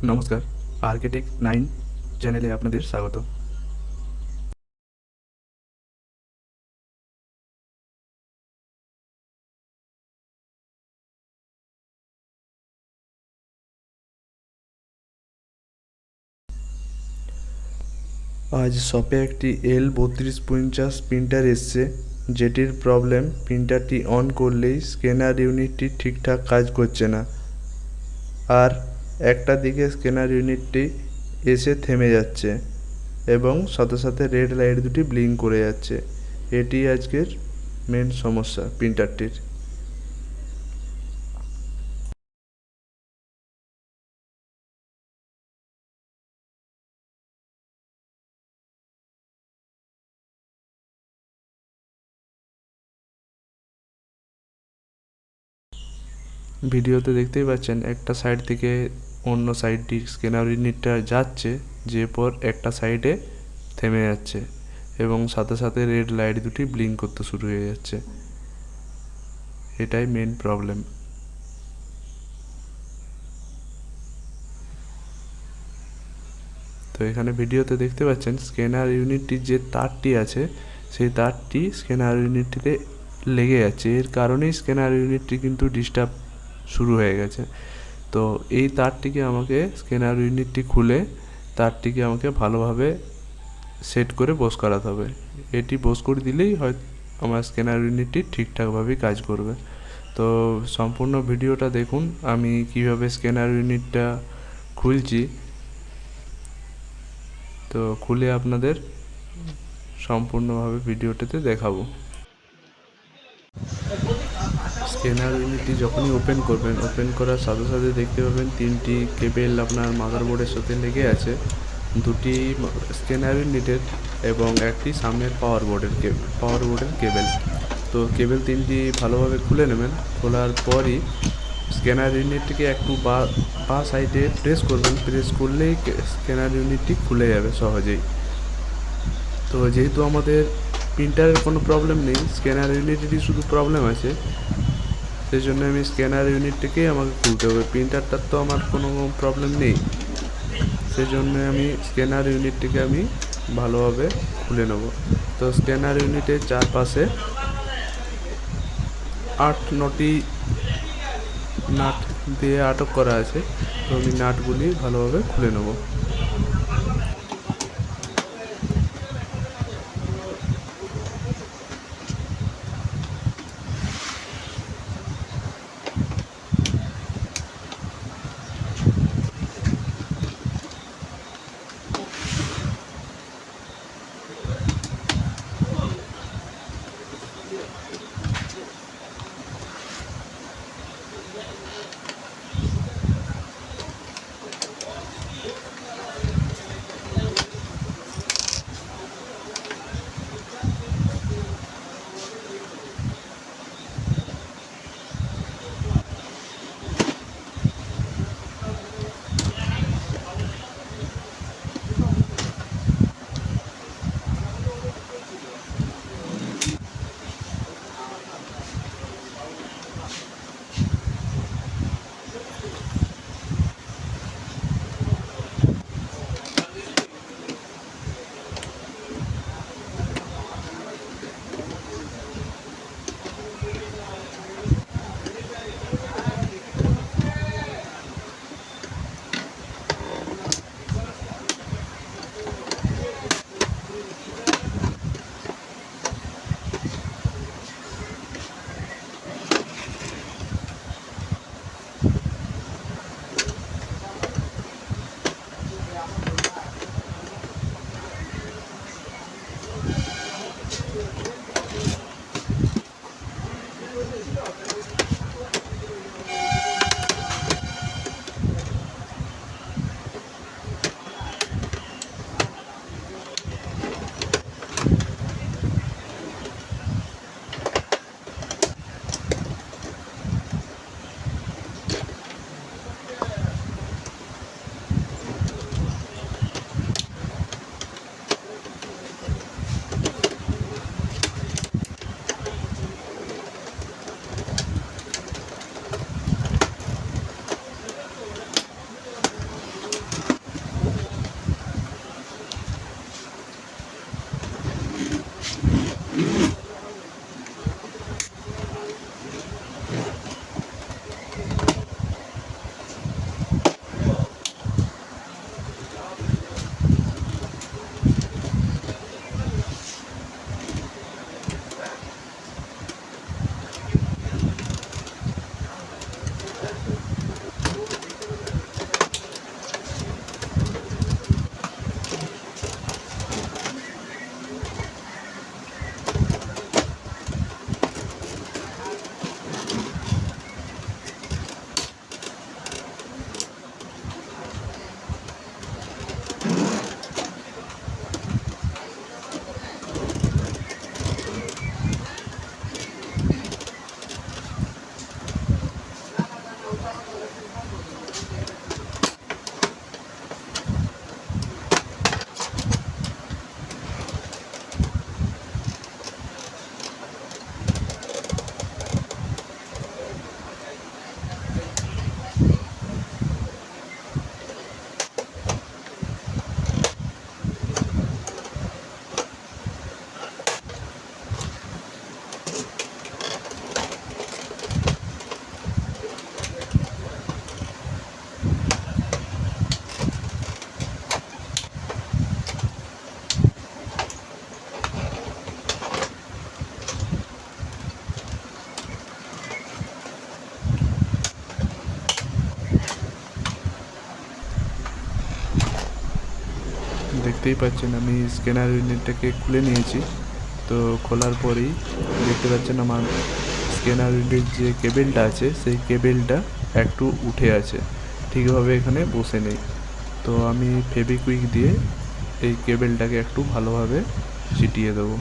নমস্কার, আর্কিটেক্ট 9 চ্যানেলে আপনাদের স্বাগত। আজ শপে একটি L3250 প্রিন্টার এসছে, যেটির প্রবলেম প্রিন্টারটি অন করলেই স্ক্যানার ইউনিটটি ঠিকঠাক কাজ করছে না, আর একটা দিকে স্ক্যানার ইউনিটটি এসে থেমে যাচ্ছে এবং সাথে সাথে রেড লাইট দুটি ব্লিঙ্ক করে যাচ্ছে। এটি আজকের মেন সমস্যা প্রিন্টারটির। ভিডিওতে দেখতেই পাচ্ছেন একটা সাইড থেকে অন্য সাইডটি স্ক্যানার ইউনিটটা যাচ্ছে, যে পর একটা সাইডে থেমে যাচ্ছে এবং সাথে সাথে রেড লাইট দুটি ব্লিঙ্ক করতে শুরু হয়ে যাচ্ছে। এটাই মেন প্রবলেম। তো এখানে ভিডিওতে দেখতে পাচ্ছেন স্ক্যানার ইউনিটটির যে তারটি আছে, সেই তারটি স্ক্যানার ইউনিটটিতে লেগে যাচ্ছে। এর কারণেই স্ক্যানার ইউনিটটি কিন্তু ডিস্টার্ব শুরু হয়ে গেছে। তো এই তারটিকে আমাকে স্ক্যানার ইউনিটটি খুলে তারটিকে আমাকে ভালোভাবে সেট করে বস করাতে হবে। এটি বস করে দিলেই হয় আমার স্ক্যানার ইউনিটটি ঠিকঠাকভাবে কাজ করবে। তো সম্পূর্ণ ভিডিওটা দেখুন, আমি কিভাবে স্ক্যানার ইউনিটটা খুলছি। তো খুলে আপনাদের সম্পূর্ণভাবে ভিডিওটাতে দেখাবো। স্ক্যানার ইউনিটটি যখনই ওপেন করবেন, ওপেন করার সাথে সাথে দেখতে পাবেন তিনটি কেবেল আপনার মাদারবোর্ডের সাথে লেগে আছে, দুটি স্ক্যানার ইউনিটের এবং একটি সামনের পাওয়ার বোর্ডের কেবেল। তো কেবেল তিনটি ভালোভাবে খুলে নেবেন। খোলার পরই স্ক্যানার ইউনিটটিকে একটু বা সাইডে প্রেস করবেন। প্রেস করলেই স্ক্যানার ইউনিটটি খুলে যাবে সহজেই। তো যেহেতু আমাদের প্রিন্টারের কোনো প্রবলেম নেই, স্ক্যানার ইউনিটেরই শুধু প্রবলেম আছে, সেই জন্য আমি স্ক্যানার ইউনিটটিকেই আমাকে খুলতে হবে। প্রিন্টারটার তো আমার কোনো প্রবলেম নেই, সেই জন্য আমি স্ক্যানার ইউনিটটিকে আমি ভালোভাবে খুলে নেব। তো স্ক্যানার ইউনিটের চারপাশে 8-9টি নাট দিয়ে আটক করা আছে। তো আমি নাটগুলি ভালোভাবে খুলে নেব। দেখতেই পাচ্ছেন আমি স্ক্যানার ইউনিটটাকে খুলে নিয়েছি। তো খোলার পরেই দেখতে পাচ্ছেন আমার স্ক্যানার ইউনিটের যে কেবেলটা আছে সেই কেবেলটা একটু উঠে আছে, ঠিকভাবে এখানে বসে নেই। তো আমি ফেভিকুইক দিয়ে এই কেবেলটাকে একটু ভালোভাবে চিটিয়ে দেবো।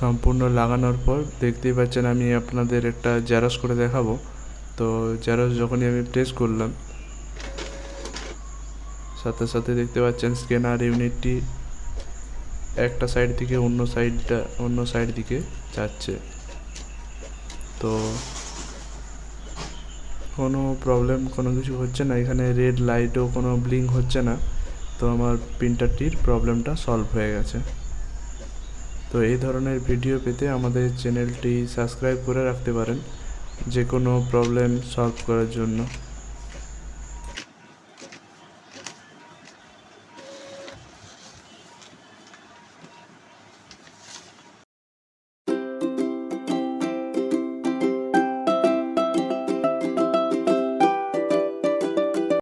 সম্পূর্ণ লাগানোর পর দেখতেই পাচ্ছেন আমি আপনাদের একটা জেরক্স করে দেখাবো। তো জেরক্স যখনই আমি প্রেস করলাম, সাথে সাথে দেখতে পাচ্ছেন স্ক্যানার ইউনিটটি একটা সাইড থেকে অন্য সাইড দিকে যাচ্ছে। তো কোনো প্রবলেম কোনো কিছু হচ্ছে না, এখানে রেড লাইটও কোনো ব্লিঙ্ক হচ্ছে না। তো আমার প্রিন্টারটির প্রবলেমটা সলভ হয়ে গেছে। তো এই ধরনের ভিডিও পেতে আমাদের চ্যানেলটি সাবস্ক্রাইব করে রাখতে পারেন যে কোনো প্রবলেম সলভ করার জন্য।